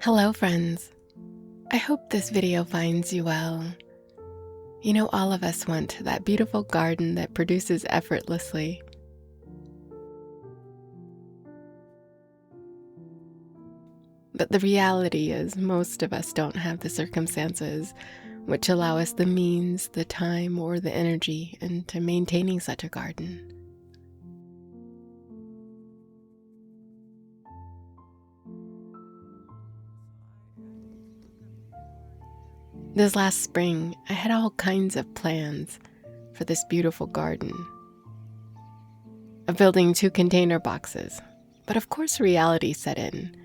Hello, friends. I hope this video finds you well. All of us want that beautiful garden that produces effortlessly. But the reality is, most of us don't have the circumstances which allow us the means, the time, or the energy into maintaining such a garden. This last spring, I had all kinds of plans for this beautiful garden. Of building 2 container boxes, but of course reality set in.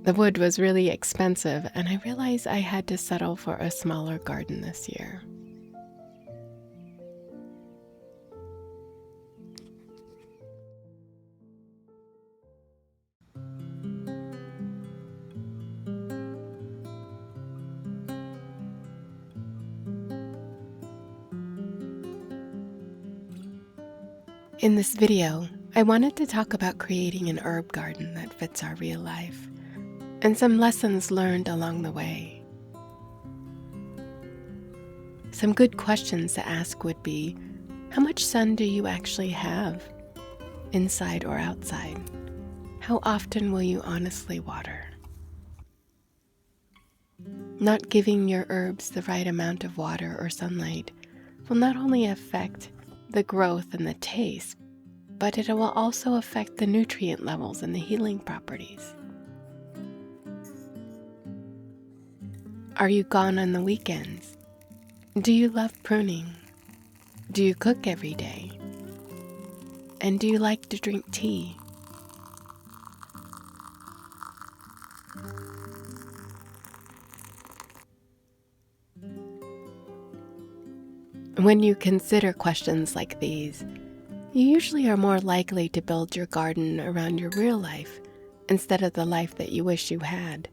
The wood was really expensive, and I realized I had to settle for a smaller garden this year. In this video, I wanted to talk about creating an herb garden that fits our real life, and some lessons learned along the way. Some good questions to ask would be, how much sun do you actually have, inside or outside? How often will you honestly water? Not giving your herbs the right amount of water or sunlight will not only affect the growth and the taste, but it will also affect the nutrient levels and the healing properties. Are you gone on the weekends? Do you love pruning? Do you cook every day? And do you like to drink tea? When you consider questions like these, you usually are more likely to build your garden around your real life instead of the life that you wish you had.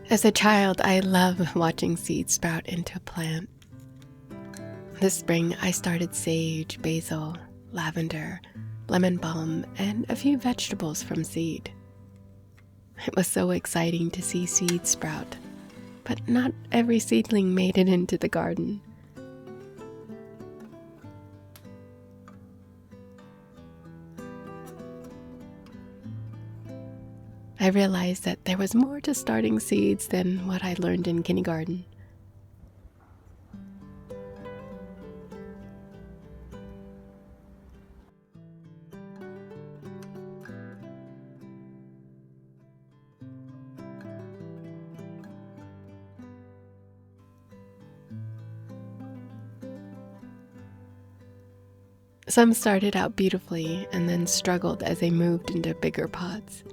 As a child, I love watching seeds sprout into a plant. This spring, I started sage, basil, lavender, lemon balm, and a few vegetables from seed. It was so exciting to see seeds sprout, but not every seedling made it into the garden. I realized that there was more to starting seeds than what I learned in kindergarten. Some started out beautifully and then struggled as they moved into bigger pots.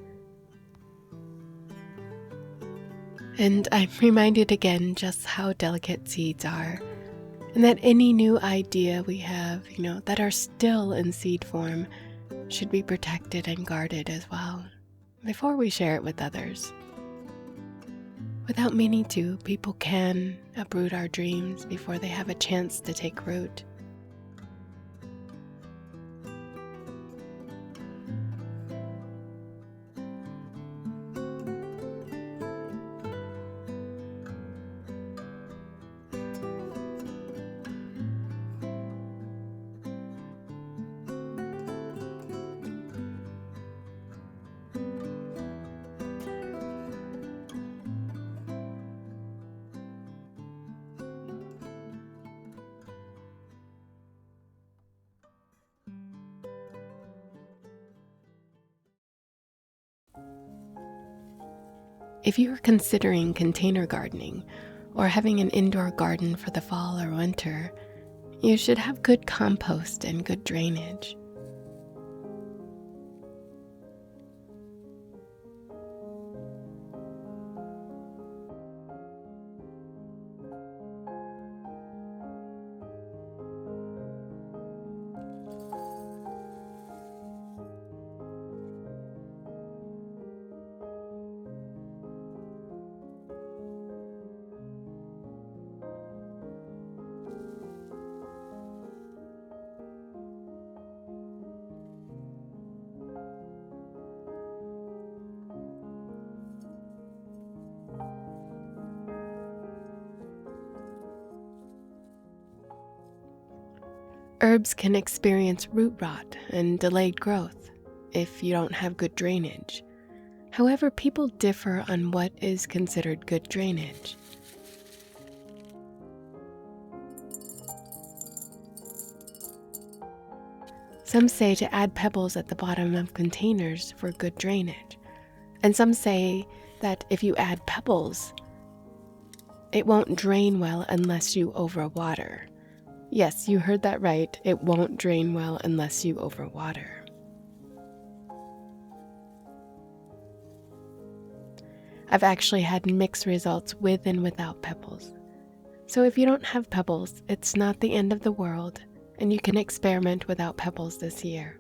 And I'm reminded again just how delicate seeds are, and that any new idea we have, that are still in seed form should be protected and guarded as well, before we share it with others. Without meaning to, people can uproot our dreams before they have a chance to take root. If you are considering container gardening or having an indoor garden for the fall or winter, you should have good compost and good drainage. Herbs can experience root rot and delayed growth if you don't have good drainage. However, people differ on what is considered good drainage. Some say to add pebbles at the bottom of containers for good drainage, and some say that if you add pebbles, it won't drain well unless you overwater. Yes, you heard that right. It won't drain well unless you overwater. I've actually had mixed results with and without pebbles. So if you don't have pebbles, it's not the end of the world, and you can experiment without pebbles this year.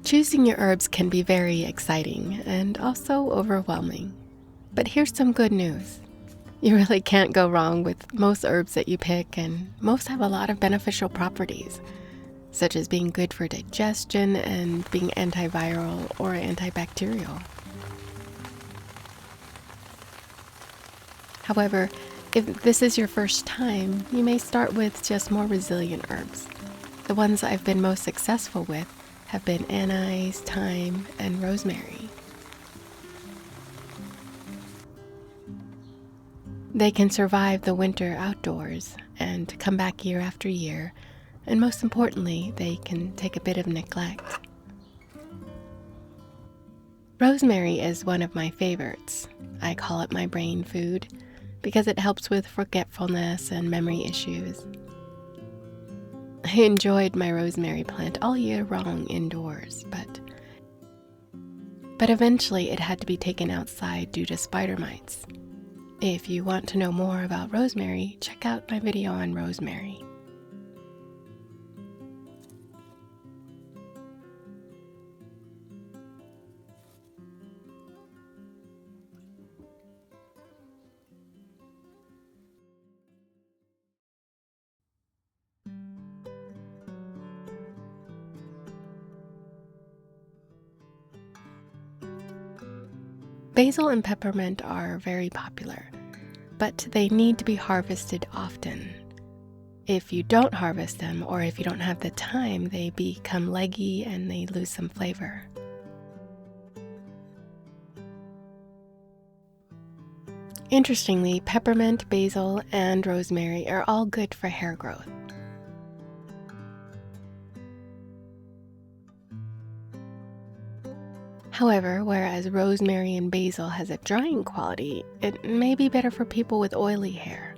Choosing your herbs can be very exciting and also overwhelming. But here's some good news. You really can't go wrong with most herbs that you pick, and most have a lot of beneficial properties, such as being good for digestion and being antiviral or antibacterial. However, if this is your first time, you may start with just more resilient herbs. The ones I've been most successful with have been anise, thyme, and rosemary. They can survive the winter outdoors and come back year after year, and most importantly, they can take a bit of neglect. Rosemary is one of my favorites. I call it my brain food because it helps with forgetfulness and memory issues. I enjoyed my rosemary plant all year long indoors, but eventually it had to be taken outside due to spider mites. If you want to know more about rosemary, check out my video on rosemary. Basil and peppermint are very popular, but they need to be harvested often. if you don't harvest them or if you don't have the time, they become leggy and they lose some flavor. Interestingly, peppermint, basil, and rosemary are all good for hair growth. However, whereas rosemary and basil has a drying quality, it may be better for people with oily hair,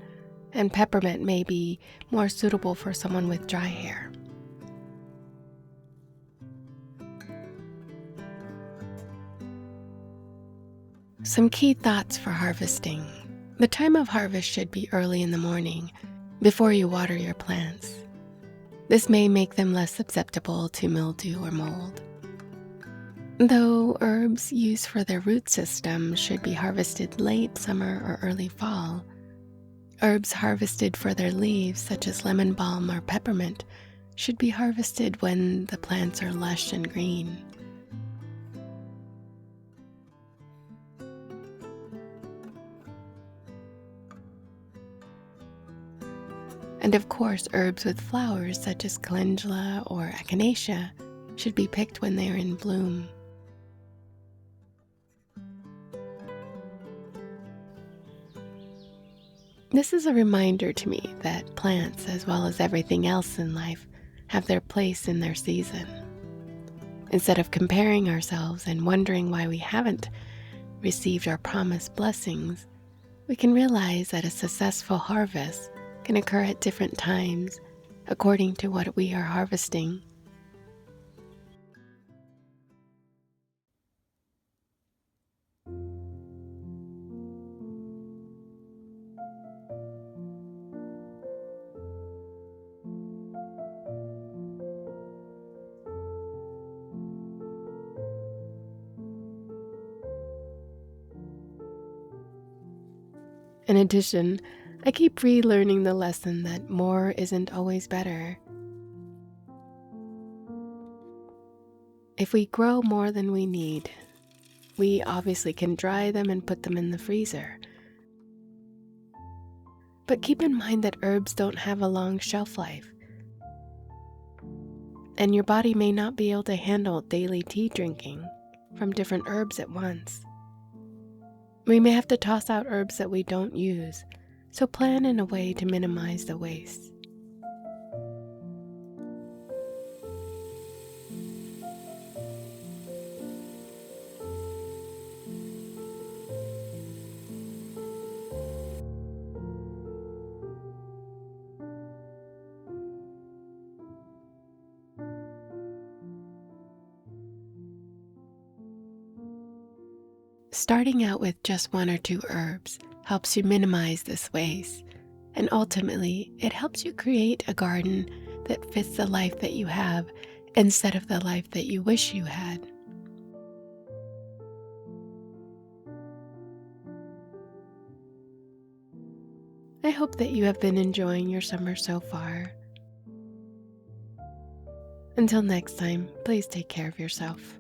and peppermint may be more suitable for someone with dry hair. Some key thoughts for harvesting. The time of harvest should be early in the morning, before you water your plants. This may make them less susceptible to mildew or mold. Though herbs used for their root system should be harvested late summer or early fall, herbs harvested for their leaves, such as lemon balm or peppermint, should be harvested when the plants are lush and green. And of course, herbs with flowers such as calendula or echinacea should be picked when they are in bloom. This is a reminder to me that plants, as well as everything else in life, have their place in their season. Instead of comparing ourselves and wondering why we haven't received our promised blessings, we can realize that a successful harvest can occur at different times according to what we are harvesting. In addition, I keep relearning the lesson that more isn't always better. If we grow more than we need, we obviously can dry them and put them in the freezer. But keep in mind that herbs don't have a long shelf life, and your body may not be able to handle daily tea drinking from different herbs at once. We may have to toss out herbs that we don't use, so plan in a way to minimize the waste. Starting out with just 1 or 2 herbs helps you minimize this waste, and ultimately, it helps you create a garden that fits the life that you have instead of the life that you wish you had. I hope that you have been enjoying your summer so far. Until next time, please take care of yourself.